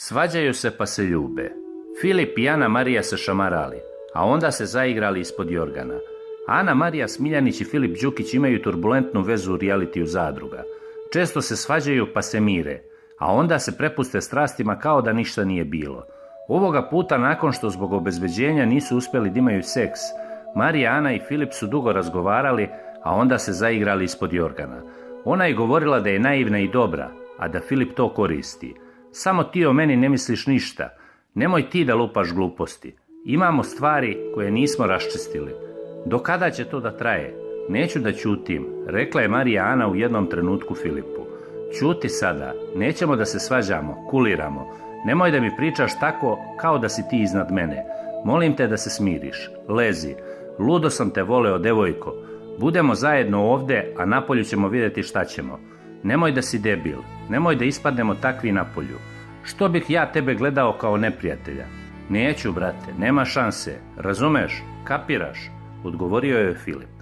Svađaju se pa se ljube. Filip i Ana Marija se šamarali, a onda se zaigrali ispod jorgana. Ana Marija Smiljanić i Filip Đukić imaju turbulentnu vezu u realitiju Zadruga. Često se svađaju pa se mire, a onda se prepuste strastima kao da ništa nije bilo. Ovoga puta, nakon što zbog obezbeđenja nisu uspjeli da imaju seks, Marija, Ana i Filip su dugo razgovarali, a onda se zaigrali ispod jorgana. Ona je govorila da je naivna i dobra, a da Filip to koristi. Samo ti o meni ne misliš ništa. Nemoj ti da lupaš gluposti. Imamo stvari koje nismo raščistili. Do kada će to da traje? Neću da ćutim, rekla je Marija Ana u jednom trenutku Filipu. Ćuti sada, nećemo da se svađamo, kuliramo. Nemoj da mi pričaš tako kao da si ti iznad mene. Molim te da se smiriš. Lezi. Ludo sam te voleo, devojko. Budemo zajedno ovde, a napolju ćemo vidjeti šta ćemo. Nemoj da si debil. Nemoj da ispadnemo takvi napolju. Što bih ja tebe gledao kao neprijatelja? Neću, brate, nema šanse. Razumeš? Kapiraš? Odgovorio je Filip.